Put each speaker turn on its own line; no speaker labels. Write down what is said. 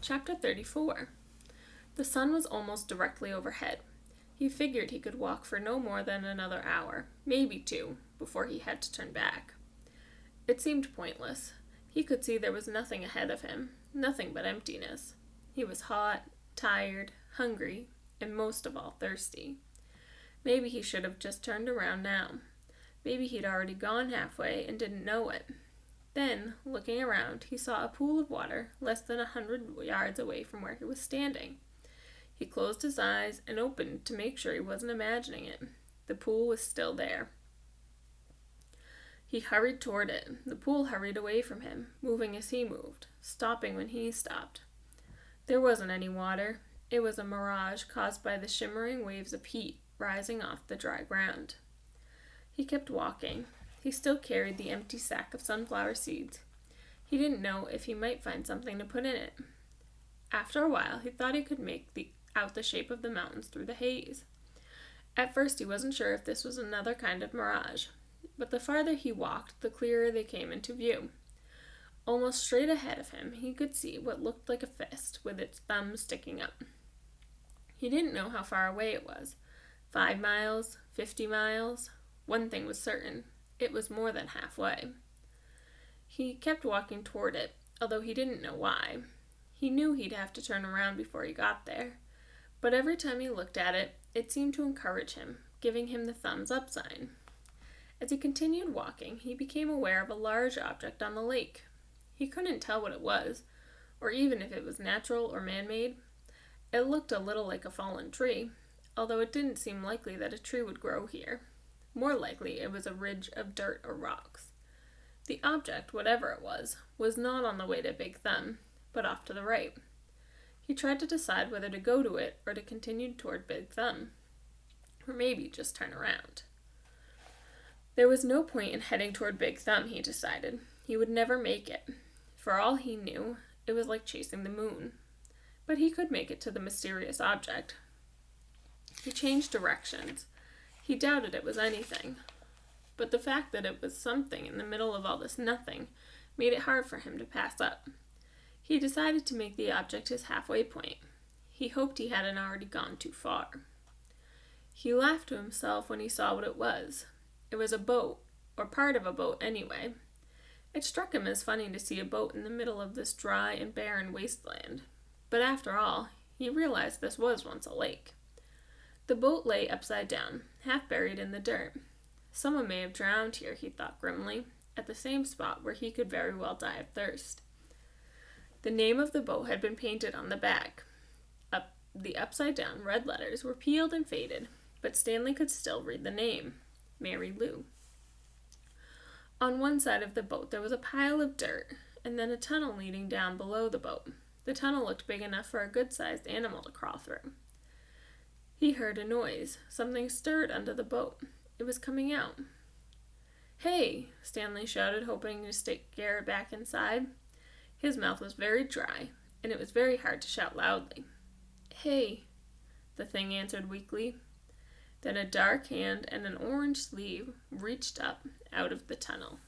Chapter 34. The sun was almost directly overhead. He figured he could walk for no more than another hour, maybe 2, before he had to turn back. It seemed pointless. He could see there was nothing ahead of him, nothing but emptiness. He was hot, tired, hungry, and most of all thirsty. Maybe he should have just turned around now. Maybe he'd already gone halfway and didn't know it. Then, looking around, he saw a pool of water less than 100 yards away from where he was standing. He closed his eyes and opened to make sure he wasn't imagining it. The pool was still there. He hurried toward it. The pool hurried away from him, moving as he moved, stopping when he stopped. There wasn't any water. It was a mirage caused by the shimmering waves of heat rising off the dry ground. He kept walking. He still carried the empty sack of sunflower seeds. He didn't know if he might find something to put in it. After a while, he thought he could make out the shape of the mountains through the haze. At first, he wasn't sure if this was another kind of mirage, but the farther he walked, the clearer they came into view. Almost straight ahead of him, he could see what looked like a fist with its thumb sticking up. He didn't know how far away it was. 5 miles, 50 miles. One thing was certain. It was more than halfway. He kept walking toward it, although he didn't know why. He knew he'd have to turn around before he got there. But every time he looked at it, it seemed to encourage him, giving him the thumbs up sign. As he continued walking, he became aware of a large object on the lake. He couldn't tell what it was, or even if it was natural or man-made. It looked a little like a fallen tree, although it didn't seem likely that a tree would grow here. More likely it was a ridge of dirt or rocks. The object, whatever it was not on the way to Big Thumb, but off to the right. He tried to decide whether to go to it or to continue toward Big Thumb, or maybe just turn around. There was no point in heading toward Big Thumb, he decided. He would never make it. For all he knew, it was like chasing the moon. But he could make it to the mysterious object. He changed directions. He doubted it was anything. But the fact that it was something in the middle of all this nothing made it hard for him to pass up. He decided to make the object his halfway point. He hoped he hadn't already gone too far. He laughed to himself when he saw what it was. It was a boat, or part of a boat anyway. It struck him as funny to see a boat in the middle of this dry and barren wasteland. But after all, he realized this was once a lake. The boat lay upside down, half buried in the dirt. Someone may have drowned here, he thought grimly, at the same spot where he could very well die of thirst. The name of the boat had been painted on the back. The upside-down red letters were peeled and faded, but Stanley could still read the name, Mary Lou. On one side of the boat there was a pile of dirt, and then a tunnel leading down below the boat. The tunnel looked big enough for a good-sized animal to crawl through. He heard a noise. Something stirred under the boat. It was coming out. "Hey!" Stanley shouted, hoping to stick Garrett back inside. His mouth was very dry, and it was very hard to shout loudly. "Hey!" the thing answered weakly. Then a dark hand and an orange sleeve reached up out of the tunnel.